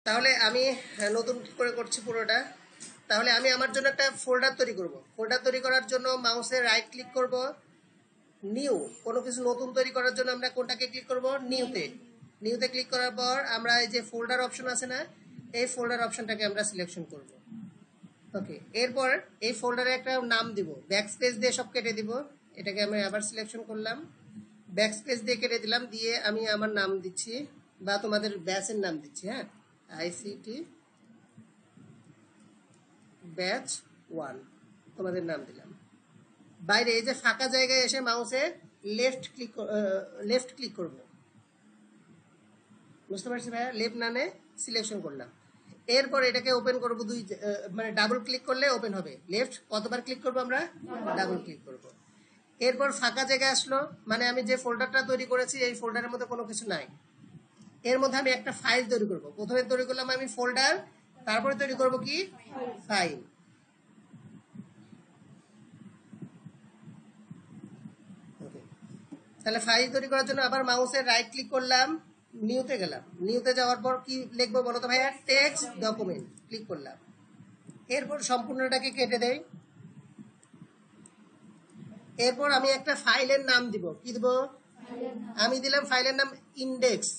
তাহলে আমি নতুন করে করছি পুরোটা। তাহলে আমি আমার জন্য একটা ফোল্ডার তৈরি করব। ফোল্ডার তৈরি করার জন্য মাউসে রাইট ক্লিক করব, নিউ। কোনো কিছু নতুন তৈরি করার জন্য আমরা কোনটাকে ক্লিক করব? নিউতে। নিউতে ক্লিক করার পর আমরা এই যে ফোল্ডার অপশন আছে না, এই ফোল্ডার অপশনটাকে আমরা সিলেকশন করব। ওকে, এরপর এই ফোল্ডারে একটা নাম দিব, ব্যাকস্পেস দিয়ে সব কেটে দিব। এটাকে আমি আবার সিলেকশন করলাম, ব্যাকস্পেস দিয়ে কেটে দিলাম, দিয়ে আমি আমার নাম দিচ্ছি বা তোমাদের ব্যাচের নাম দিচ্ছি। হ্যাঁ, আইসিটি ব্যাচ 1 তোমাদের নাম দিলাম। বাইরে এই যে ফাঁকা জায়গায় এসে মাউসে লেফট ক্লিক করব। বুঝতে পারছি ভাইয়া? লেফট নানে সিলেকশন করলাম। এরপর এটাকে ওপেন করব মানে ডাবল ক্লিক করলে ওপেন হবে। লেফট কতবার ক্লিক করব আমরা? ডাবল ক্লিক করব। এরপর ফাঁকা জায়গায় আসলো, মানে আমি যে ফোল্ডারটা তৈরি করেছি এই ফোল্ডারের মধ্যে কোনো কিছু নাই। এর মধ্যে আমি একটা ফাইল তৈরি করব। প্রথমে তৈরি করলাম আমি ফোল্ডার, তারপরে তৈরি করব কি? ফাইল। তাহলে ফাইল তৈরি করার জন্য আবার মাউসের রাইট ক্লিক করলাম, নিউতে গেলাম। নিউতে যাওয়ার পর কি লিখবো বলো তো ভাইয়া? টেক্সট ডকুমেন্ট ক্লিক করলাম। এরপর সম্পূর্ণটাকে কেটে দেই। এরপর আমি একটা ফাইলের নাম দিব। কি দিব? আমি দিলাম ফাইলের নাম ইন্ডেক্স,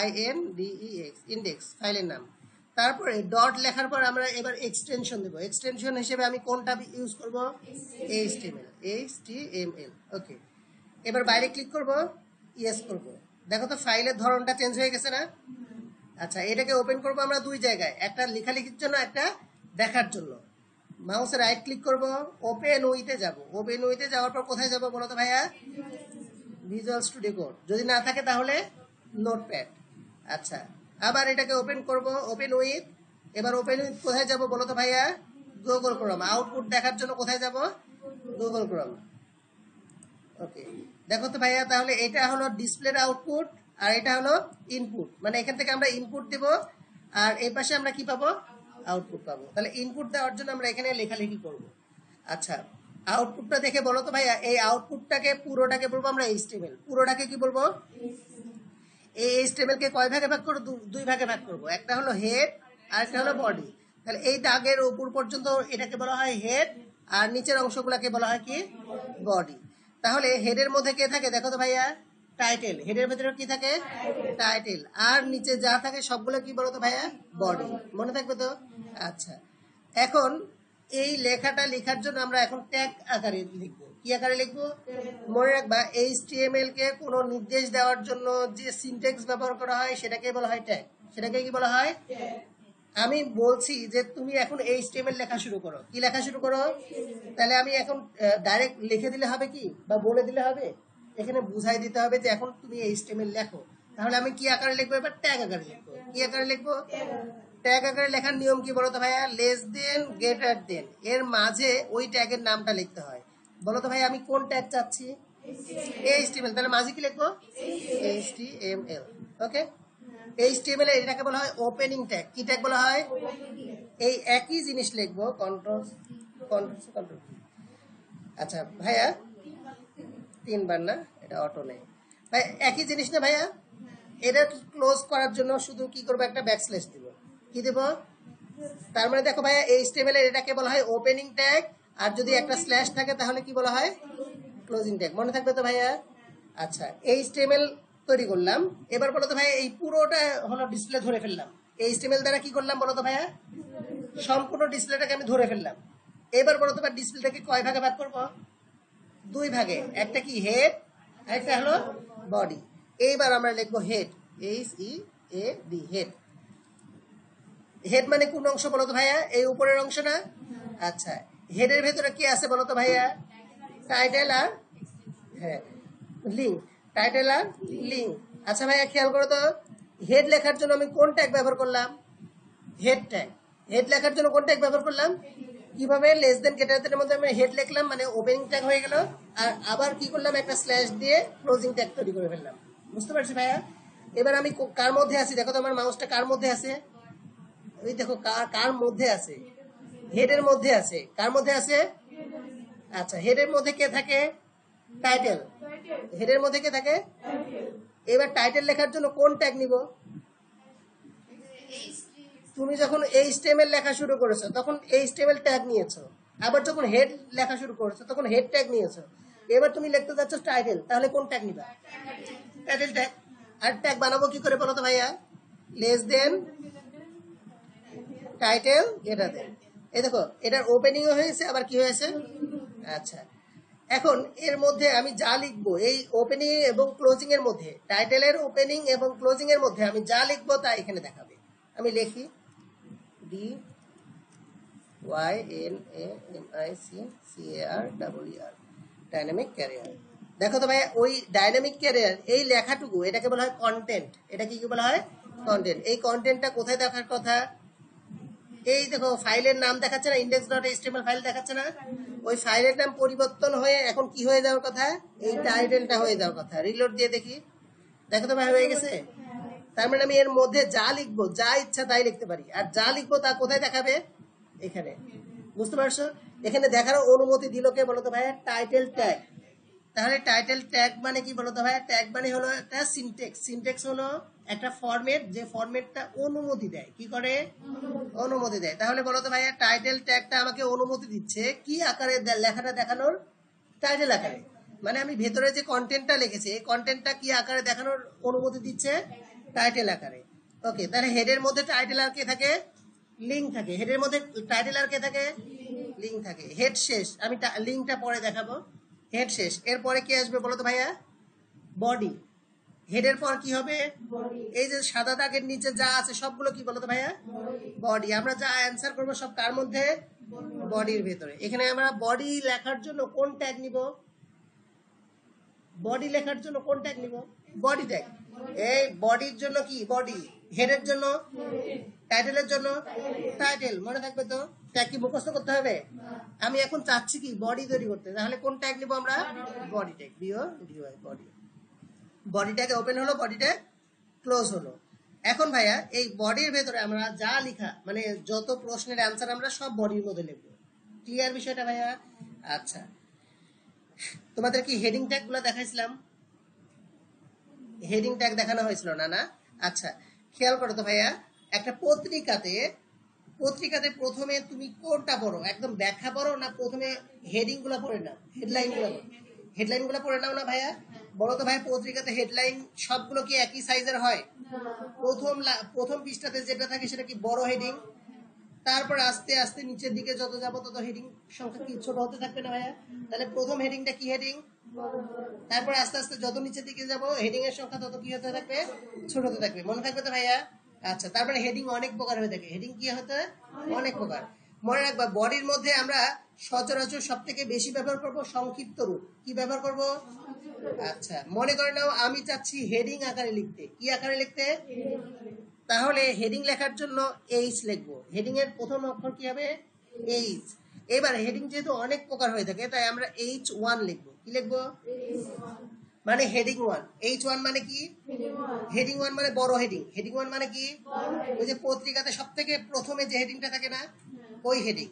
INDEX, ইন্ডেক্স ফাইলের নাম। তারপরে ডট লেখার পর আমরা এবার এক্সটেনশন দেবো। এক্সটেনশন হিসেবে আমি কোনটা ইউজ করব? HTML। ওকে, এবার বাইরে ক্লিক করব, ইয়েস করব। দেখো তো ফাইলের ধরনটা চেঞ্জ হয়ে গেছে না? আচ্ছা, এটাকে ওপেন করব আমরা দুই জায়গায়, একটা লেখালেখির জন্য, একটা দেখার জন্য। মাউসে রাইট ক্লিক করব, ওপেন উইতে যাব। ওপেন উইতে যাওয়ার পর কোথায় যাব বলো তো ভাইয়া? Visual studio code. যদি না থাকে তাহলে নোটপ্যাড। আচ্ছা, আবার এটাকে ওপেন করব, ওপেন উইথ। এবার ওপেন উইথ কোথায় যাব বলো তো ভাইয়া? Google Chrome. আউটপুট দেখার জন্য কোথায় যাব? Google Chrome. ওকে, দেখো তো ভাইয়া, তাহলে এটা হলো ডিসপ্লের আউটপুট আর এটা হলো ইনপুট। মানে এখান থেকে আমরা ইনপুট দেব আর এই পাশে আমরা কি পাবো? আউটপুট পাবো। তাহলে ইনপুট দেওয়ার জন্য আমরা এখানে লেখালেখি করব। আচ্ছা, আউটপুটটা দেখে বলো তো ভাইয়া, এই আউটপুটটাকে পুরোটাকে বলবো আমরা এইচটিএমএল। পুরোটাকে কি বলবো? এই এইচটিএমএল কে কয় ভাগে ভাগ করব? দুই ভাগে ভাগ করব। একটা হলো হেড আর একটা হলো বডি। তাহলে এই দাগের উপর পর্যন্ত এটাকে বলা হয় হেড, আর নিচের অংশগুলোকে বলা হয় কি? বডি। তাহলে হেডের মধ্যে কে থাকে দেখো তো ভাইয়া? টাইটেল। হেডের ভেতরে কি থাকে? টাইটেল। আর নিচে যা থাকে সবগুলো কি বলো তো ভাইয়া? বডি। মনে থাকবে তো? আচ্ছা, এখন এই লেখাটা লেখার জন্য আমরা এখন ট্যাগ আকারে লিখবো। কি আকারে লিখবো? মনে রাখবা, এইচটিএমএল কে কোনো নির্দেশ দেওয়ার জন্য যে সিনট্যাক্স ব্যবহার করা হয় সেটাকে বলা হয় ট্যাগ। সেটাকে কি বলা হয়? আমি বলছি যে তুমি এখন এইচটিএমএল লেখা শুরু করো। কি লেখা শুরু করো? তাহলে আমি এখন ডাইরেক্ট লিখে দিলে হবে কি, বা বলে দিলে হবে? এখানে বুঝাই দিতে হবে যে এখন তুমি এইচটিএমএল লেখো। তাহলে আমি কি আকারে লিখবো? এবার ট্যাগ আকারে লিখবো। কি আকারে লিখবো? ট্যাগ আকারে লেখার নিয়ম কি বলো তো ভাইয়া? লেস দেন, গ্রেটার দেন, এর মাঝে ওই ট্যাগের নামটা লিখতে হয়। বলো তো ভাই, আমি কোন ট্যাগ চাচ্ছি? এইচটিএমএল। তাহলে মাঝে কি লিখবো? এইচটিএমএল। ওকে, এইচটিএমএল এটাকে বলা হয় ওপেনিং ট্যাগ। কি ট্যাগ বলা হয়? এই একই জিনিস লিখবো, কন্ট্রোল কন্ট্রোল। আচ্ছা ভাইয়া, তিনবার না, এটা অটো নেই ভাই, একই জিনিস না ভাইয়া? এটা ক্লোজ করার জন্য শুধু কি করবো? একটা ব্যাকস্ল্যাশ দিব। কি দেব? তার মানে দেখো ভাইয়া, এইচটিএমএল এর এটাকে বলা হয় ওপেনিং ট্যাগ, আর যদি একটা স্ল্যাশ থাকে তাহলে কি বলা হয়? Closing tag. মনে থাকবে তো ভাইয়া? আচ্ছা, এইচটিএমএল তৈরি করলাম। এবার বলো তো ভাইয়া, এই পুরোটা হলো ডিসপ্লে ধরে ফেললাম। এইচটিএমএল দ্বারা কি করলাম বলো তো ভাইয়া? সম্পূর্ণ ডিসপ্লেটাকে আমি ধরে ফেললাম। এবার বলো তো ভাই, ডিসপ্লেটাকে কয় ভাগে ভাগ করবো? দুই ভাগে। একটা কি? হেড, আর একটা হলো বডি। এইবার আমরা লিখবো হেড, HEAD, হেড। হেড মানে কোন অংশ বলো তো ভাইয়া? এই উপরের অংশ না? আচ্ছা, হেডের ভেতরে কি আছে বলো তো ভাইয়া? টাইটেল আর, হ্যাঁ, লিঙ্ক। টাইটেল আর লিঙ্ক। আচ্ছা ভাইয়া, খেয়াল করো তো, হেড লেখার জন্য আমি কোন ট্যাগ ব্যবহার করলাম? Head tag. হেড লেখার জন্য কোন ট্যাগ ব্যবহার করলাম? কিভাবে? লেস দেন গ্রেটার মধ্যে আমি হেড লিখলাম, মানে ওপেনিং ট্যাগ হয়ে গেল। আর আবার কি করলাম? একটা স্ল্যাশ দিয়ে ক্লোজিং ট্যাগ তৈরি করে ফেললাম। বুঝতে পারছি ভাইয়া? এবার আমি কার মধ্যে আছি দেখো তো, আমার মাউসটা কার মধ্যে আছে? ওই দেখো, কার মধ্যে আছে? হেডের মধ্যে আছে। কার মধ্যে আছে? আচ্ছা, হেডের মধ্যে কে থাকে? টাইটেল। হেডের মধ্যে কে থাকে? এবার টাইটেল লেখার জন্য কোন ট্যাগ নিব? তুমি যখন এইচটিএমএল লেখা শুরু করেছো তখন এইচটিএমএল ট্যাগ নিয়েছো, আবার যখন হেড লেখা শুরু করেছো তখন হেড ট্যাগ নিয়েছো, এবার তুমি লিখতে যাচ্ছ টাইটেল, তাহলে কোন ট্যাগ নিবা? Title tag. আর ট্যাগ বানাবো কি করে বলো তো ভাইয়া? Less than title greater than. এই দেখো এটার ওপেনিংও হয়েছে, আবার কি হয়েছে? আচ্ছা, এখন এর মধ্যে আমি যা লিখবো এই ওপেনিং এবং ক্লোজিং এর মধ্যে, টাইটেলের ওপেনিং এবং ক্লোজিং এর মধ্যে আমি যা লিখবো তা এখানে দেখাবে। আমি লিখি D Y N A M I C C A R double E R, dynamic career. দেখো তো ভাই ওই ডাইনামিক ক্যারিয়ার এই লেখাটুকু এটাকে বলা হয় কন্টেন্ট। এটা কি বলা হয়? কন্টেন্ট। এই কন্টেন্টটা কোথায় দেখার কথা? এই দেখো ফাইলের নাম দেখাচ্ছে না, index.html ফাইল দেখাচ্ছে না, ওই ফাইলের নাম পরিবর্তন হয়ে এখন কি হয়ে যাওয়ার কথা? এই টাইটেলটা হয়ে যাওয়ার কথা। রিলোড দিয়ে দেখি, দেখো তো ভাই হয়ে গেছে। তার মানে আমি এর মধ্যে যা লিখবো, যা ইচ্ছা তাই লিখতে পারি, আর যা লিখবো তা কোথায় দেখাবে? এখানে। বুঝতে পারছো? এখানে দেখার অনুমতি দিল কে বলো তো ভাইয়া? Title tag. তাহলে টাইটেল ট্যাগ মানে কি বলতো ভাই? ট্যাগ মানে হলো একটা সিনট্যাক্স। সিনট্যাক্স হলো একটা ফরম্যাট, যে ফরম্যাটটা অনুমতি দেয়। কি করে? অনুমতি দেয়। তাহলে বলতো ভাইয়া টাইটেল ট্যাগটা আমাকে অনুমতি দিচ্ছে কি আকারে? লেখাটা দেখানোর টাইটেল আকারে। মানে আমি ভেতরে যে কন্টেন্টটা লিখেছি এই কন্টেন্টটা কি আকারে দেখানোর অনুমতি দিচ্ছে? টাইটেল আকারে। ওকে, তাহলে হেডের মধ্যে টাইটেল আর কে থাকে? লিঙ্ক থাকে। হেডের মধ্যে টাইটেল আর কে থাকে? লিঙ্ক থাকে। হেড শেষ, আমি লিঙ্কটা পরে দেখাবো। হেড শেষ, এরপরে কি আসবে বলো তো ভাইয়া? বডি। হেডের পর কি হবে? এই যে সাদা দাগের নিচে যা আছে সবগুলো কি বলো তো ভাইয়া? বডি। আমরা যা অ্যান্সার করবো সব কার মধ্যে? বডির ভেতরে। এখানে আমরা বডি লেখার জন্য কোন ট্যাগ নিব? বডি লেখার জন্য কোন ট্যাগ নিব? Body tag. এই বডির জন্য কি? বডি। হেডের জন্য? টাইটেলের জন্য? টাইটেল। মনে থাকবে তো? ট্যাগ কি মুখস্থ করতে হবে? আমি এখন চাচ্ছি কি বডি তৈরি করতে, তাহলে কোন ট্যাগ নিব আমরা? Body tag. B O D Y body. Body tag open হলো, বডি ট্যাগ ক্লোজ হলো। এখন ভাইয়া এই বডির ভেতরে আমরা যা লেখা, মানে যত প্রশ্নের অ্যান্সার আমরা সব বডির মধ্যে লিখবো। ক্লিয়ার বিষয়টা ভাইয়া? আচ্ছা, তোমাদের কি হেডিং ট্যাগ গুলো দেখাইছিলাম? হেডিং ট্যাগ দেখানো হয়েছিল না? না। আচ্ছা, খেয়াল করো তো ভাইয়া, একটা পত্রিকাতে প্রথমে তুমি কোনটা পড়ো? একদম ব্যাখ্যা পড়ো, না প্রথমে হেডিং গুলো পড়ে নাও? হেডলাইন গুলো পড়ো। হেডলাইন গুলো পড়ে নাও না ভাইয়া? বলো তো ভাই, পত্রিকাতে হেডলাইন সবগুলো কি একই সাইজের হয়? প্রথম পৃষ্ঠাতে যেটা থাকে সেটা কি বড় হেডিং? তারপর আস্তে আস্তে নিচের দিকে যত যাবো তত হেডিং সংখ্যা কি ছোট হতে থাকবে না ভাইয়া? তাহলে প্রথম হেডিংটা কি হেডিং? তারপর আস্তে আস্তে যত নিচের দিকে যাবো হেডিং এর সংখ্যা তত কি হতে থাকবে? ছোট হতে থাকবে। মনে থাকবে তো ভাইয়া? আচ্ছা, তারপরে হেডিং অনেক প্রকার হয়ে থাকে। হেডিং কি হতে? অনেক প্রকার। মনে রাখবা বডির মধ্যে আমরা সচরাচর সব থেকে বেশি ব্যবহার করব সংক্ষিপ্ত রূপ। কি ব্যবহার করব? আচ্ছা, মনে করে নাও আমি চাচ্ছি হেডিং আকারে লিখতে। কি আকারে লিখতে? তাহলে হেডিং লেখার জন্য এইচ লিখবো। হেডিং এর প্রথম অক্ষর কি হবে? এইচ। এবার হেডিং যেহেতু অনেক প্রকার হয়ে থাকে তাই আমরা H1 লিখবো। কি লিখবো? মানে হেডিং 1। H1 মানে কি? হেডিং 1 মানে বড় হেডিং। হেডিং 1 মানে কি? ওই যে পত্রিকাতে সবথেকে প্রথমে যে হেডিংটা থাকে না, ওই হেডিং।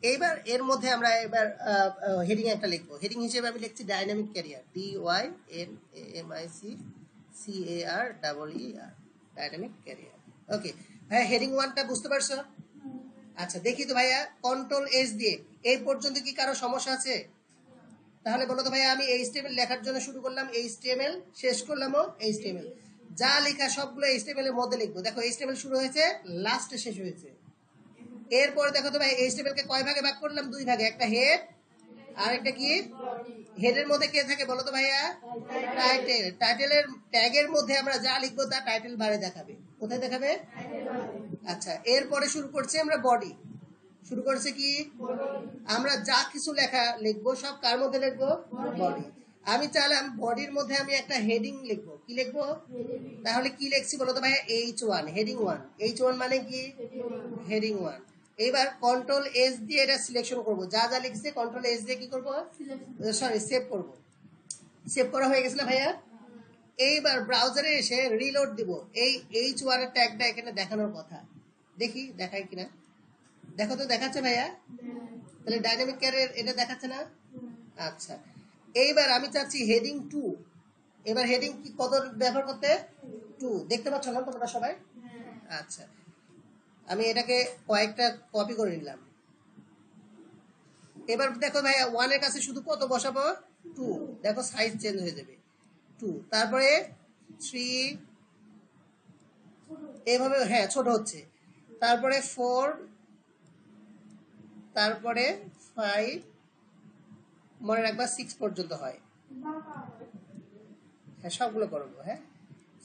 এইবার এর মধ্যে আমরা এবার হেডিং একটা লিখবো। হেডিং হিসেবে আমি লিখছি dynamic career, DYNAMIC CARER, dynamic career. Okay ভাইয়া, হেডিং 1টা বুঝতে পারছো? আচ্ছা, দেখি তো ভাইয়া কন্ট্রোল এস দিয়ে এই পর্যন্ত কি কারো সমস্যা আছে? তাহলে বলো তো ভাইয়া, আমি এইচটিএমএল লেখার জন্য শুরু করলাম, এইচটিএমএল শেষ করলামও এইচটিএমএল। যা লেখা সবগুলো এইচটিএমএল এর মধ্যে লিখবো। দেখো এইচটিএমএল শুরু হয়েছে, লাস্টে শেষ হয়েছে। এরপরে দেখো তো ভাই এইচটিএমএল কে কয় ভাগে ভাগ করলাম? 2 ভাগে। একটা হেড আর একটা কি? হেডের মধ্যে কে থাকে বলো তো ভাইয়া? টাইটেল। টাইটেলের ট্যাগের মধ্যে আমরা যা লিখবো তা টাইটেল বারে দেখাবে। কোথায় দেখাবে? আচ্ছা, এরপরে শুরু করছি আমরা বডি। শুরু করছে কি? আমরা যা কিছু লেখা লিখবো সব কার মধ্যে লিখবো? বডি। আমি চাইলাম বডির মধ্যে আমি একটা হেডিং লিখবো। কি লিখবো? তাহলে কি লিখছি বলো তো ভাইয়া? H1, heading 1। H1 মানে কি? হেডিং 1। এইবার কন্ট্রোল এস দিয়ে এটা সিলেকশন করব। যা যা লিখছে কন্ট্রোল এস দিয়ে কি করব? সরি, সেভ করব। সেভ করা হয়ে গেছে না ভাইয়া? এইবার ব্রাউজারে এসে রিলোড দিব। এই H1 এর ট্যাগটা এখানে দেখানোর কথা। দেখি দেখায় কিনা। দেখো তো দেখাচ্ছে ভাইয়া? তাহলে ডাইনামিক ক্যারিয়ার এটা দেখাচ্ছে না? আচ্ছা, এইবার আমি চাচ্ছি হেডিং 2। এবার হেডিং কি কত ব্যবহার করতে? 2। দেখতে পাচ্ছ না তোমরা সবাই? আচ্ছা, আমি এটাকে কয়েকটা কপি করে নিলাম। এবার দেখো ভাইয়া 1 এর কাছে শুধু কত বসাবো? 2। দেখো সাইজ চেঞ্জ হয়ে যাবে 2। তারপরে 3, এভাবে হ্যাঁ ছোট হচ্ছে। তারপরে 4, তারপরে 5, মনে রাখবা 6 পর্যন্ত হয়। হ্যাঁ সবগুলো করবো। হ্যাঁ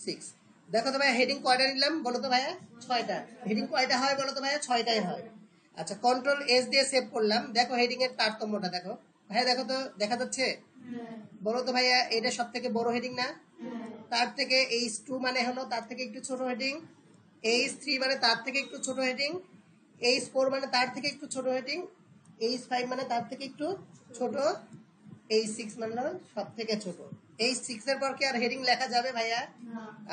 6। দেখো তো ভাইয়া হেডিং কয়টা নিলাম বলো তো ভাইয়া? 6টা। হেডিং কয়টা হয় বলো তো ভাইয়া? 6টাই হয়। আচ্ছা কন্ট্রোল এস দিয়ে সেভ করলাম। দেখো হেডিং এর তারতম্যটা দেখো ভাইয়া, দেখো তো দেখা যাচ্ছে? বলো তো ভাইয়া এটা সব থেকে বড় হেডিং না? তার থেকে H2 মানে হলো তার থেকে একটু ছোট হেডিং, H3 মানে তার থেকে একটু ছোট হেডিং, H4 মানে তার থেকে একটু ছোট হেডিং, H5 মানে তার থেকে একটু ছোট, H6 মানে সব থেকে ছোট। H6 এর পর কি আর হেডিং লেখা যাবে ভাইয়া?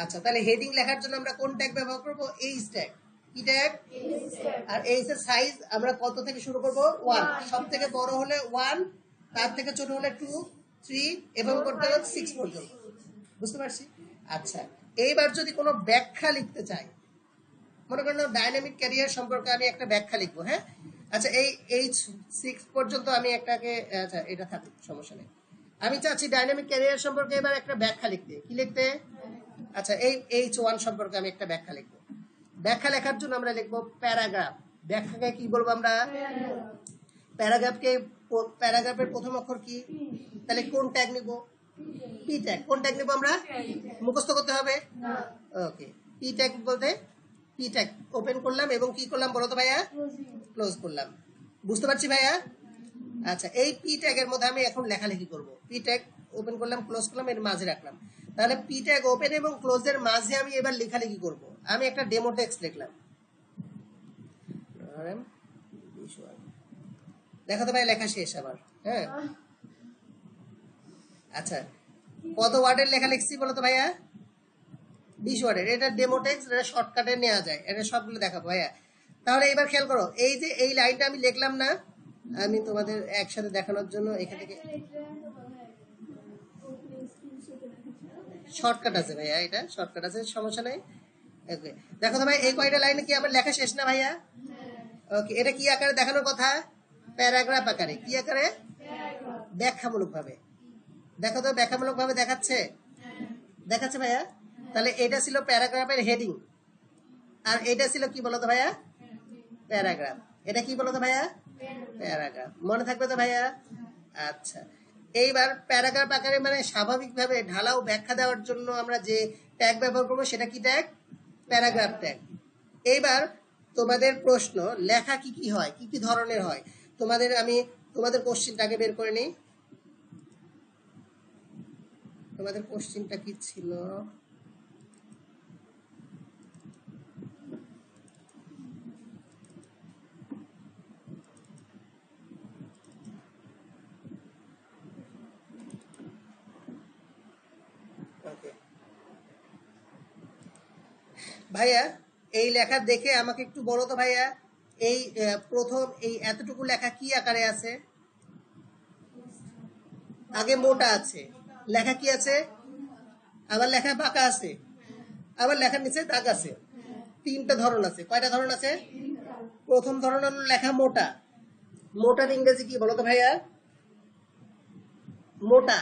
আচ্ছা তাহলে হেডিং লেখার জন্য আমরা কোন ট্যাগ ব্যবহার করব? H tag. কি ট্যাগ? আর H এর সাইজ আমরা কত থেকে শুরু করব? 1। সব থেকে বড় হলে 1, তার থেকে ছোট হলে 2, 3 এবং করতে হবে 6 পর্যন্ত। বুঝতে পারছি? আচ্ছা এইবার যদি কোনো ব্যাখ্যা লিখতে চাই, মনে করেন ডাইনামিক ক্যারিয়ার সম্পর্কে আমি একটা ব্যাখ্যা লিখবো। হ্যাঁ আচ্ছা এই H6 পর্যন্ত আমি একটাকে, আচ্ছা এটা থাকুক সমস্যা নেই। আমি চাচ্ছি ডাইনামিক ক্যারিয়ার সম্পর্কে এবার একটা ব্যাখ্যা লিখতে। কি লিখতে? আচ্ছা এই H1 সম্পর্কে আমি একটা ব্যাখ্যা লিখবো। ব্যাখ্যা লেখার জন্য আমরা লিখবো প্যারাগ্রাফ। ব্যাখ্যাকে কি বলবো আমরা? প্যারাগ্রাফকে, প্যারাগ্রাফের প্রথম অক্ষর কি? তাহলে কোন ট্যাগ নিব? P tag. কোন ট্যাগ নিব আমরা? মুখস্থ করতে হবে? ওকে পি ট্যাগ বলতে পি ট্যাগ ওপেন করলাম এবং কি করলাম বলো তো ভাইয়া? ক্লোজ করলাম। বুঝতে পারছি ভাইয়া? আচ্ছা এই পি ট্যাগের মধ্যে আমি এখন লেখালেখি করব। পি ট্যাগ ওপেন করলাম, ক্লোজ করলাম, এর মাঝে রাখলাম। তাহলে পি ট্যাগ ওপেন এবং ক্লোজের মাঝে আমি এবার লেখালেখি করব। আমি একটা ডেমো টেক্সট লিখলাম। দেখো তো ভাই লেখা শেষ আবার। হ্যাঁ আচ্ছা কত ওয়ার্ডের লেখা লিখছি বলো তো ভাইয়া? 20 ওয়ার্ডের। এটা ডেমো টেক্সট, এটা শর্টকাটে নেওয়া যায়। এটা সবগুলো দেখাবো ভাইয়া। তাহলে এবার খেয়াল করো, এই যে এই লাইনটা আমি লিখলাম না, আমি তোমাদের একসাথে দেখানোর জন্য এখান থেকে শর্টকাট আছে ভাইয়া, এটা শর্টকাট আছে, সমস্যা নেই। ওকে দেখো তো ভাই এই কয়টা লাইনে কি আমার লেখা শেষ না ভাইয়া? ওকে এটা কি আকারে দেখানোর কথা? প্যারাগ্রাফ আকারে। কি আকারে? ব্যাখ্যামূলক ভাবে। দেখো তো ব্যাখ্যামূলক ভাবে দেখাচ্ছে? দেখাচ্ছে ভাইয়া? তাহলে এটা ছিল প্যারাগ্রাফের হেডিং, আর এটা ছিল কি বলতো ভাইয়া? প্যারাগ্রাফ। এটা কি বলতো ভাইয়া? প্যারাগ্রাফ। মনে থাকবে তো ভাইয়া? আচ্ছা এইবার প্যারাগ্রাফ আকারে মানে স্বাভাবিকভাবে ঢালাও ব্যাখ্যা দেওয়ার জন্য আমরা যে ট্যাগ ব্যবহার করবো সেটা কি ট্যাগ? Paragraph tag. এইবার তোমাদের প্রশ্ন, লেখা কি কি হয়, কি কি ধরনের হয়? তোমাদের আমি তোমাদের কোশ্চিনটাকে বের করে নিই। তোমাদের কোশ্চিনটা কি ছিল? ভাইয়া এই লেখা দেখে আমাকে একটু বলো তো ভাইয়া, এই প্রথম এই এতটুকু লেখা কি আকারে আছে? আগে মোটা আছে, লেখা কি আছে? আবার লেখা বাঁকা আছে, আবার লেখার নিচে দাগ আছে। তিনটা ধরন আছে। কয়টা ধরন আছে? প্রথম ধরন হলো লেখা মোটা। মোটার ইংরেজি কি বলো তো ভাইয়া? মোটা।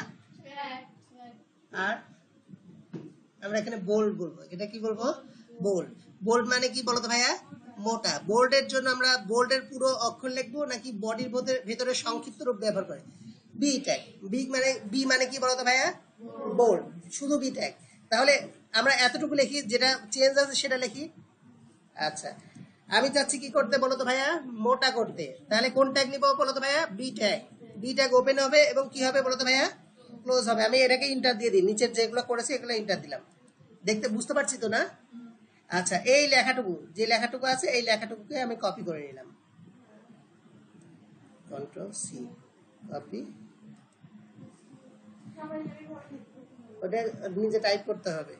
আর আমরা এখানে বোল্ড বলবো। এটা কি বলবো? বোল্ড। বোল্ড মানে কি বলতো ভাইয়া? মোটা। বোল্ডের জন্য আমরা বোল্ডের পুরো অক্ষর লিখবো নাকি বডির ভেতরে সংক্ষিপ্ত রূপ ব্যবহার করে? B tag. বি মানে কি বলতো ভাইয়া? বোল্ড। শুধু বি ট্যাগ। তাহলে আমরা এতটুকু লিখি, যেটা চেঞ্জ আছে সেটা লিখি। আচ্ছা আমি চাচ্ছি কি করতে বলতো ভাইয়া? মোটা করতে। তাহলে কোন ট্যাগ নিবো বলতো ভাইয়া? B tag. B tag open হবে এবং কি হবে বলতো ভাইয়া? ক্লোজ হবে। আমি এটাকে ইন্টার দিয়ে দিই, নিচের যেগুলো করেছি এগুলো ইন্টার দিলাম। দেখতে বুঝতে পারছি তো না? আচ্ছা এই লেখাটুকু, যে লেখাটুকু আছে এই লেখাটুকুকে আমি কপি করে নিলাম। Control C, copy. ওটা নিজে টাইপ করতে হবে।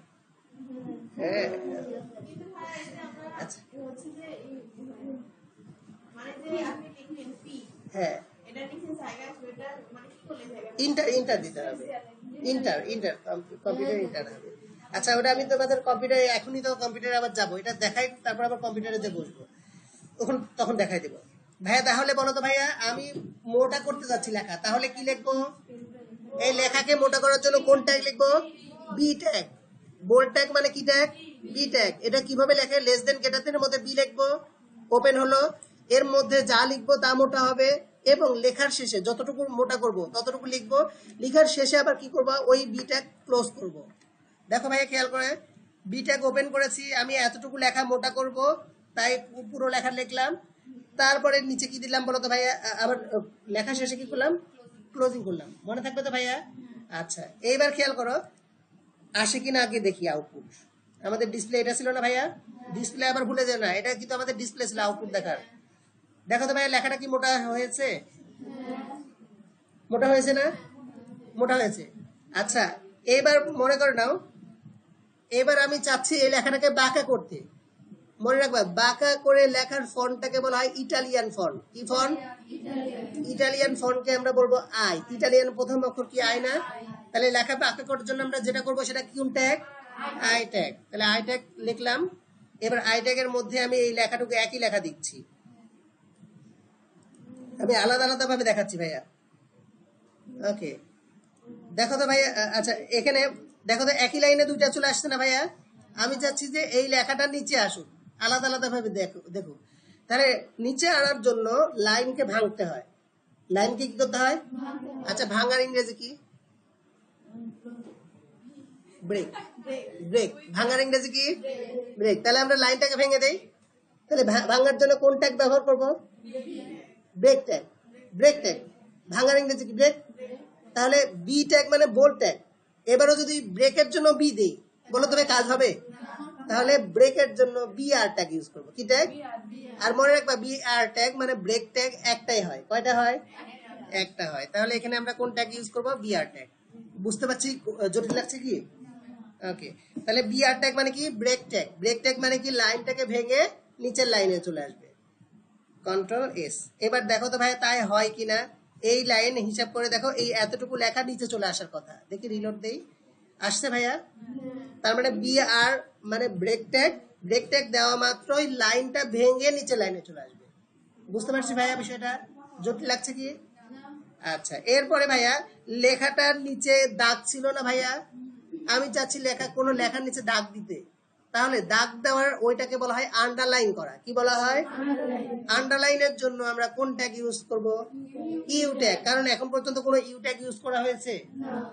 হ্যাঁ আচ্ছা হ্যাঁ ইন্টার দিতে হবে। ইন্টার কম্পিউটার ইন্টার হবে। আচ্ছা ওটা আমি তোমাদের কম্পিউটারে এখনই তো কম্পিউটারে আবার যাবো, এটা দেখাই তারপর আবার কম্পিউটারে যে বসবো তখন দেখাই দেবো। ভাইয়া তাহলে বলো তো ভাইয়া, আমি মোটা করতে যাচ্ছি লেখা, তাহলে কি লিখবো? এই লেখাকে মোটা করার জন্য কোন ট্যাগ লিখবো? B tag. বোল্ড ট্যাগ মানে কি ট্যাগ? B tag. এটা কিভাবে লেখে? লেস দেন গ্রেটার দেন এর মধ্যে বি লিখবো, ওপেন হলো, এর মধ্যে যা লিখবো তা মোটা হবে, এবং লেখার শেষে যতটুকু মোটা করব ততটুকু লিখবো, লিখার শেষে আবার কি করবো? ওই বি ট্যাগ ক্লোজ করবো। দেখো ভাইয়া খেয়াল করে, বি ট্যাগ ওপেন করেছি, আমি এতটুকু লেখা মোটা করব, তাই পুরো লেখা লিখলাম, তারপরে নিচে কি দিলাম বলো তো ভাইয়া? আবার লেখা শেষে কি করলাম? ক্লোজিং করলাম। মনে থাকবে তো ভাইয়া? আচ্ছা এইবার খেয়াল করো আসে কিনা আগে দেখি আউটপুট। আমাদের ডিসপ্লে এটা ছিল না ভাইয়া? ডিসপ্লে আবার ভুলে যায় না, এটা কিন্তু আমাদের ডিসপ্লে ছিল আউটপুট দেখার। দেখো তো ভাইয়া লেখাটা কি মোটা হয়েছে? মোটা হয়েছে না? মোটা হয়েছে। আচ্ছা এইবার মনে করে নাও, এবার আমি চাচ্ছি এই লেখাটাকে বাঁকা করতে। মনে রাখবা, বাঁকা করে লেখার ফন্টটাকে বলা হয় ইটালিয়ান ফন্ট। কি ফন্ট? ইটালিয়ান ফন্টকে আমরা বলবো আই। ইটালিয়ান প্রথম অক্ষর কি? আই না? তাহলে লেখা বাঁকা করার জন্য আমরা যেটা করবো সেটা কোন ট্যাগ? I tag. তাহলে আই ট্যাগ লিখলাম। এবার আই ট্যাগের মধ্যে আমি এই লেখাটুকু একই লেখা দিচ্ছি, আমি আলাদা আলাদা ভাবে দেখাচ্ছি ভাইয়া। ওকে দেখো তো ভাইয়া, আচ্ছা এখানে দেখো তো একই লাইনে দুইটা চলে আসছে না ভাইয়া? আমি চাচ্ছি যে এই লেখাটা নিচে আসুক, আলাদা আলাদা ভাবে দেখো দেখো। তাহলে নিচে আনার জন্য লাইনকে ভাঙতে হয়। লাইনকে কি করতে হয়? আচ্ছা ভাঙার ইংরেজি কি? ব্রেক। ব্রেক। ভাঙার ইংরেজি কি? ব্রেক। তাহলে আমরা লাইনটাকে ভেঙে দেই। তাহলে ভাঙার জন্য কোন ট্যাগ ব্যবহার করব? Break tag. Break tag. ভাঙার ইংরেজি কি? ব্রেক। তাহলে বি ট্যাগ মানে বোল্ড ট্যাগ। এবারও যদি ব্রেকের জন্য বি দেই, বলো তবে কাজ হবে? তাহলে ব্রেকের জন্য বি আর ট্যাগ ইউজ করবো। কি ট্যাগ? আর মনে রাখবা বি আর ট্যাগ মানে ব্রেক ট্যাগ একটাই হয়। কয়টা হয়? একটা হয়। তাহলে এখানে আমরা কোন ট্যাগ ইউজ করবো? বি আর ট্যাগ। বুঝতে পারছি জটিল লাগছে কি? ওকে তাহলে বি আর ট্যাগ মানে কি? Break tag. ব্রেক ট্যাগ মানে কি? লাইনটাকে ভেঙে নিচের লাইনে চলে আসবে। Control S. এবার দেখো তো ভাই তাই হয় কিনা। এই লাইন হিসাব করে দেখো, এই এতটুকু লেখা নিচে চলে আসার কথা। দেখি রিলোড দেই, আসছে ভাইয়া? তার মানে বি আর মানে ব্রেক ট্যাগ। ব্রেক ট্যাগ দেওয়া মাত্রই লাইনটা ভেঙে নিচে লাইনে চলে আসবে। বুঝতে পারছি ভাইয়া বিষয়টা? জটিল লাগছে কি? আচ্ছা এরপরে ভাইয়া লেখাটার নিচে দাগ ছিল না ভাইয়া? আমি চাচ্ছি কোনো লেখার নিচে দাগ দিতে। তাহলে দাগ দেওয়ার ওইটাকে বলা হয় আন্ডারলাইন করা। কি বলা হয়? আন্ডারলাইনের জন্য আমরা কোন ট্যাগ ইউজ করব? U tag. কারণ এখন পর্যন্ত কোনো ইউ ট্যাগ ইউজ করা হয়েছে,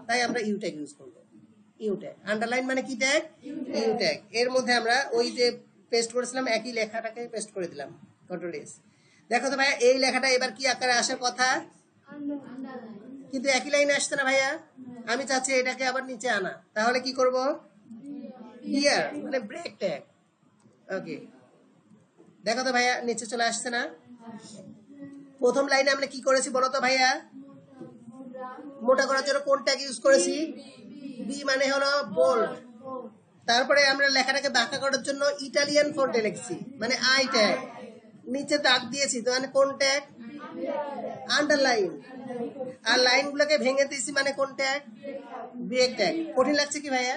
তাই আমরা ইউ ট্যাগ ইউজ করব। U tag. আন্ডারলাইন মানে কি ট্যাগ? You tag. এর মধ্যে আমরা ওই যে পেস্ট করেছিলাম একই লেখাটাকে পেস্ট করে দিলাম। Control S. দেখো তো ভাইয়া এই লেখাটা এবার কি আকারে আসার কথা? কিন্তু একই লাইনে আসছে না ভাইয়া? আমি চাচ্ছি এটাকে আবার নিচে আনা। তাহলে কি করব? বিয়ার মানে ব্রেক ট্যাগ। ওকে দেখো তো ভাইয়া নিচে চলে আসছে না? প্রথম লাইনে আমরা কি করেছি বলো তো ভাইয়া? মোটা করার জন্য কোন ট্যাগ ইউজ করেছি? বি মানে হলো বোল্ড। তারপরে আমরা লেখাটাকে বাঁকা করার জন্য ইটালিয়ান ফন্টে লিখছি, মানে আই ট্যাগ। নিচে দাগ দিয়েছি, তো মানে কোন ট্যাগ? আন্ডারলাইন। আর লাইনগুলোকে ভেঙে দিয়েছি মানে কোন ট্যাগ? Break tag. কঠিন লাগছে কি ভাইয়া?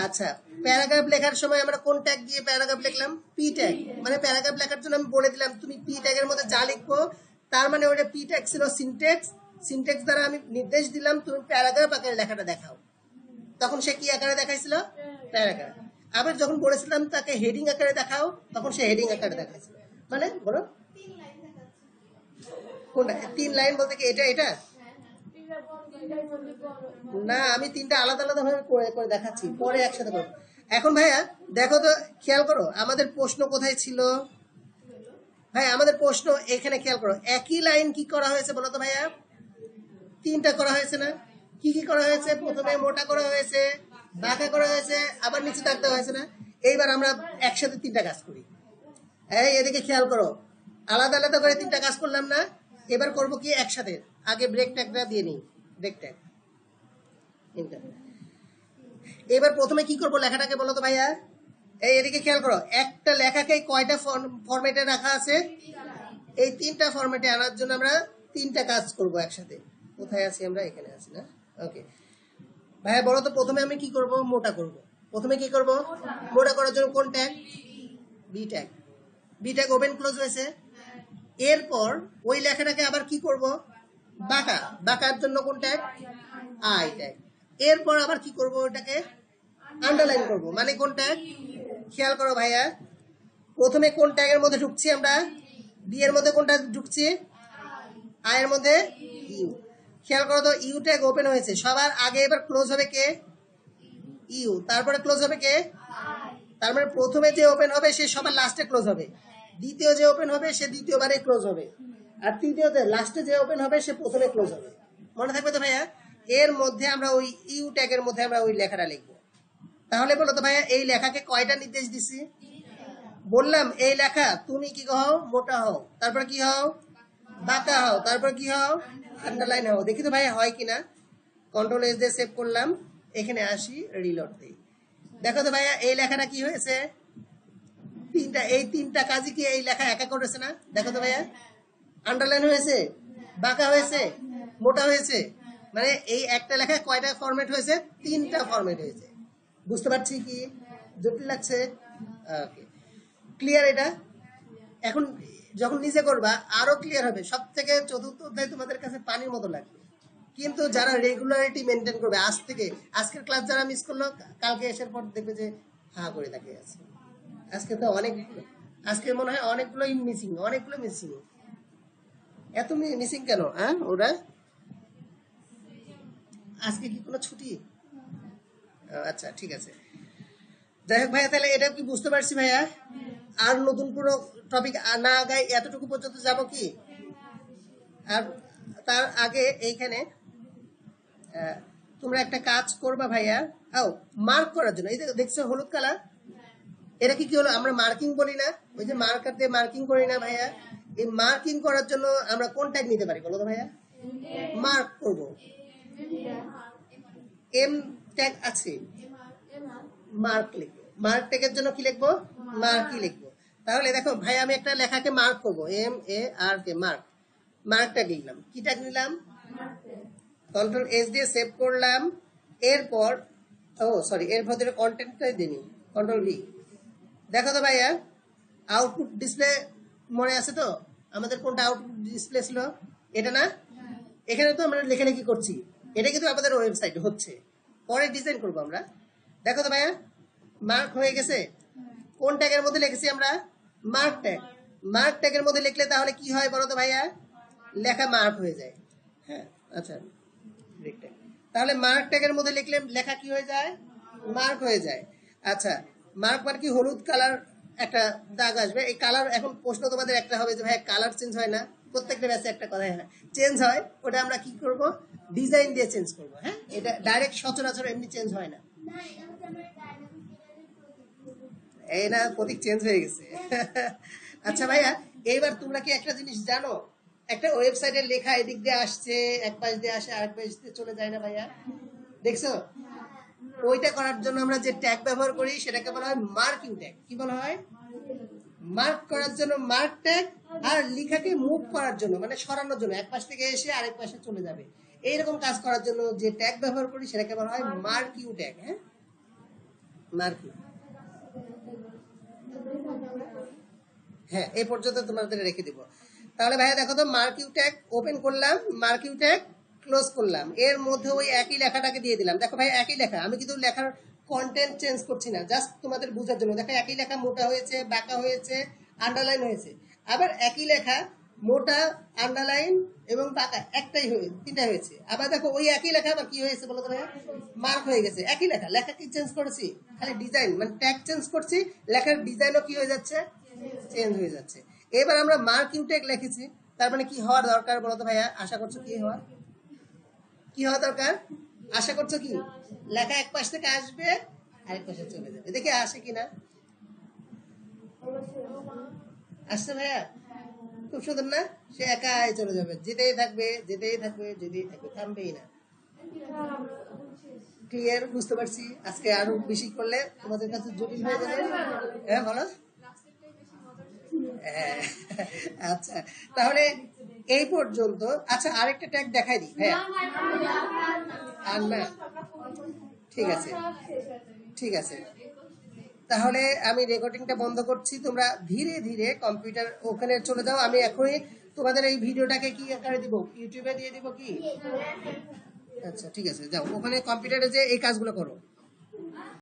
আচ্ছা প্যারাগ্রাফ লেখার সময় আমরা কোন ট্যাগ দিয়ে প্যারাগ্রাফ লিখলাম? P tag. মানে প্যারাগ্রাফ লেখার জন্য আমি বলে দিলাম তুমি পি ট্যাগের মধ্যে যা লিখবো, তার মানে ওটা পি ট্যাগ ছিল সিনট্যাক্স। সিনট্যাক্স দ্বারা আমি নির্দেশ দিলাম তুমি প্যারাগ্রাফ আকারে লেখাটা দেখাও। তখন সে কি আকারে দেখাইছিল? প্যারাগ্রাফ। আবার যখন বলেছিলাম তাকে হেডিং আকারে দেখাও, তখন সে হেডিং আকারে দেখাইছিল। মানে বলো কোনটা? 3 লাইন বলতে কি এটা এটা? না আমি 3টা আলাদা আলাদা ভাবে করে দেখাচ্ছি, পরে একসাথে করবো। এখন ভাইয়া দেখো তো, খেয়াল করো আমাদের প্রশ্ন কোথায় ছিল ভাই? আমাদের প্রশ্ন এখানে খেয়াল করো, একই লাইন কি করা হয়েছে বলো তো ভাইয়া? 3টা করা হয়েছে না? কি কি করা হয়েছে? প্রথমে মোটা করা হয়েছে, বাঁকা করা হয়েছে, আবার নিচে দাগ দেওয়া হয়েছে না? এইবার আমরা একসাথে 3টা কাজ করি। এই এদিকে খেয়াল করো, আলাদা আলাদা করে 3টা কাজ করলাম না? এবার করব কি একসাথে। আগে ব্রেক ট্যাগটা দিয়ে নিই, ব্রেক ট্যাগ। এবার প্রথমে কি করব লেখাটাকে বলো তো ভাইয়া? এই এদিকে খেয়াল করো, একটা লেখাকে কয়টা ফরম্যাটে রাখা আছে? এই 3টা ফরম্যাটে আনার জন্য আমরা 3টা কাজ করব একসাথে। কোথায় আছি আমরা? এখানে আছি না? ওকে ভাইয়া বলো তো প্রথমে আমি কি করব? মোটা করব। প্রথমে কি করব, মোটা করার জন্য কোন tag, B tag. B tag open close হয়েছে। এরপর ওই লেখাটাকে আবার কি করব, বাঁকা, বাঁকার জন্য কোন ট্যাগ, আই ট্যাগ। এরপর আবার কি করব, ওটাকে আন্ডারলাইন করব, মানে কোন ট্যাগ, খেয়াল করো ভাইয়া, প্রথমে কোন ট্যাগের মধ্যে ঢুকছি আমরা, বি এর মধ্যে কোনটা ঢুকছি, আই এর মধ্যে ইউ। খেয়াল করো তো, ইউ ট্যাগ ওপেন হয়েছে, সবার আগে এবার ক্লোজ হবে কে, ইউ, তারপরে ক্লোজ হবে কে, তার মানে প্রথমে যে ওপেন হবে সে সবার লাস্টে ক্লোজ হবে, দ্বিতীয় যে ওপেন হবে সে দ্বিতীয়বারে ক্লোজ হবে, আর তৃতীয়তে লাস্টে যে ওপেন হবে সে প্রথমে ক্লোজ হবে। মনে থাকবে তো ভাইয়া? এর মধ্যে আমরা ওই ইউ ট্যাগের মধ্যে আমরা ওই লেখাটা লিখবো। তাহলে বলো তো ভাইয়া, এই লেখাকে কয়টা নির্দেশ দিছি, বললাম এই লেখা তুমি কি হও, মোটা হও, তারপর কি হও, বাঁকা হও, তারপর কি হও, আন্ডারলাইন হও। দেখি তো ভাইয়া হয় কিনা। কন্ট্রোল এস দিয়ে সেভ করলাম, এখানে আসি, রিলোড দিই। দেখো তো ভাইয়া এই লেখাটা কি হয়েছে, তিনটা, এই তিনটা কাজই কি এই লেখা একা করেছে না? দেখো তো ভাইয়া, আন্ডারলাইন হয়েছে, বাঁকা হয়েছে, মোটা হয়েছে, মানে এই একটা লেখায় কয়টা ফরম্যাট হয়েছে, তিনটা ফরম্যাট হয়েছে। বুঝতে পারছি কি জটিল লাগছে? ওকে, ক্লিয়ার এটা? এখন যখন নিজে করবা আরো ক্লিয়ার হবে। সব থেকে চতুর্থ অধ্যায় তোমাদের কাছে পানির মতো লাগবে, কিন্তু যারা রেগুলারিটি মেনটেন করবে, আজ থেকে, আজকের ক্লাস যারা মিস করলো কালকে এসে পর দেখবে যে হা করে তাকিয়ে আছে। আজকে তো অনেক, আজকে মনে হয় অনেকগুলোই মিসিং, অনেকগুলো মিসিং। এত মিসিং কেন হ্যাঁ ওরা? আজকে কি কোনো ছুটি? আচ্ছা ঠিক আছে, যাই হোক ভাইয়া, তাহলে এটা কি বুঝতে পারছি ভাইয়া? আর নতুন কোনো টপিক না আগাই, এতটুকু পর্যন্ত যাব কি? আর তার আগে এইখানে তোমরা একটা কাজ করবা ভাইয়া, ও মার্ক করার জন্য, এই যে দেখছো হলুদ কালার, এটা কি হলো, আমরা মার্কিং বলি না, ওই যে মার্কার দিয়ে মার্কিং করি না ভাইয়া, এই মার্কিং করার জন্য আমরা কোন ট্যাগ নিতে পারি বলো তো ভাইয়া? মার্ক করব, এম ট্যাগ আছে, মার্ক লিখবো। মার্ক ট্যাগের জন্য কি লিখবো, মার্কই লিখবো। তাহলে দেখো ভাই, আমি একটা লেখাকে মার্ক করবো, M A R K, mark, mark tag লিখলাম। কি ট্যাগ নিলাম, কন্ট্রোল এস দিয়ে সেভ করলাম। এরপর ও সরি, এর ভেতরে কন্টেন্টটাই দিনি, কন্ট্রোল ভি। দেখো তো ভাইয়া, আউটপুট ডিসপ্লে মনে আছে তো আমাদের, কোনটা আউটপুট ডিসপ্লে ছিল, এটা না? এখানে তো আমরা লেখালেখি করছি, এটা কিন্তু আমাদের ওয়েবসাইট হচ্ছে, পরে ডিজাইন করবো আমরা। দেখো তো ভাইয়া, মার্ক হয়ে গেছে। কোন ট্যাগের মধ্যে লিখেছি আমরা, মার্ক ট্যাগ। মার্ক ট্যাগের মধ্যে লিখলে তাহলে কি হয় বলো তো ভাইয়া, লেখা মার্ক হয়ে যায়। হ্যাঁ আচ্ছা, তাহলে মার্ক ট্যাগের মধ্যে লিখলে লেখা কি হয়ে যায়, মার্ক হয়ে যায়। আচ্ছা, মার্ক মানে কি, হলুদ কালার একটা দাগ আসবে। এই কালার, এখন প্রশ্ন তোমাদের একটা হবে যে ভাই কালার চেঞ্জ হয় না? প্রত্যেকটা ব্যাচে একটা কথা হয়, চেঞ্জ হয়। ওটা আমরা কি করব, ডিজাইন দিয়ে চেঞ্জ করব। হ্যাঁ, এটা ডাইরেক্ট সচরাচর এমনি চেঞ্জ হয় না। এই না, প্রতীক চেঞ্জ হয়ে গেছে। আচ্ছা ভাইয়া, এইবার তোমরা কি একটা জিনিস জানো, একটা ওয়েবসাইটের লেখা এদিক দিয়ে আসছে, এক পাশ দিয়ে আসে, আরেক পাশ দিয়ে চলে যায় না ভাইয়া? দেখছো? ওইটা করার জন্য আমরা যে ট্যাগ ব্যবহার করি সেটাকে বলা হয় মার্কিং ট্যাগ। কি বলা হয়? মার্ক করার জন্য মার্ক ট্যাগ, আর লেখাকে মুভ করার জন্য মানে সরানোর জন্য, এক পাশ থেকে এসে আরেক পাশে চলে যাবে, এইরকম কাজ করার জন্য যে ট্যাগ ব্যবহার করি সেটাকে বলা হয় মার্কিং ট্যাগ। হ্যাঁ, মার্কিং। হ্যাঁ, এই পর্যন্ত তোমাদের রেখে দিব। তাহলে ভাইয়া দেখো তো, মার্কিউ ট্যাগ ওপেন করলাম, মার্কিউ ট্যাগ ক্লোজ করলাম, এর মধ্যে ওই একই লেখাটাকে দিয়ে দিলাম। দেখো ভাই, একই লেখা, আমি কিন্তু লেখার কন্টেন্ট চেঞ্জ করছি না, জাস্ট তোমাদের বোঝার জন্য। দেখো একই লেখা মোটা হয়েছে, বাঁকা হয়েছে, আন্ডারলাইন হয়েছে। আবার একই লেখা মোটা, আন্ডারলাইন এবং বাঁকা একটাই হয়ে, তিনটা হয়েছে। আবার দেখো ওই একই লেখা আবার কি হয়েছে বলো তো ভাইয়া, মার্ক হয়ে গেছে। একই লেখা, লেখা কি চেঞ্জ করেছি, খালি ডিজাইন মানে ট্যাগ চেঞ্জ করছি, লেখার ডিজাইনও কি হয়ে যাচ্ছে, চেঞ্জ হয়ে যাচ্ছে। এবার আমরা মার্কিং ট্যাগ লিখেছি, তার মানে কি হওয়ার দরকার বলো তো ভাইয়া? আশা করছো কি হওয়া, কি হওয়া দরকার? আশা করছো কি, লেখা এক পাশ থেকে আসবে আরেক পাশে চলে যাবে। দেখি আসে কিনা। আসছে ভাইয়া? খুব সুন্দর না? সে একাই চলে যাবে, যেতেই থাকবে, যেতেই থাকবে, যেতেই থাকবে, থামবেই না। ক্লিয়ার? বুঝতে পারছি। আজকে আরো বেশি করলে তোমাদের কাছে জটিল হয়ে যাবে। হ্যাঁ বলো। আচ্ছা, তাহলে এই পর্যন্ত। আচ্ছা, আরেকটা ট্যাগ দেখাই দিই। হ্যাঁ, আর না, ঠিক আছে। ঠিক আছে, তাহলে আমি রেকর্ডিংটা বন্ধ করছি। তোমরা ধীরে ধীরে কম্পিউটার ওখানে চলে যাও। আমি এখনই তোমাদের এই ভিডিওটাকে কি আকারে দিব, ইউটিউবে দিয়ে দিব কি? আচ্ছা ঠিক আছে, যাও ওখানে কম্পিউটারে যে এই কাজগুলো করো।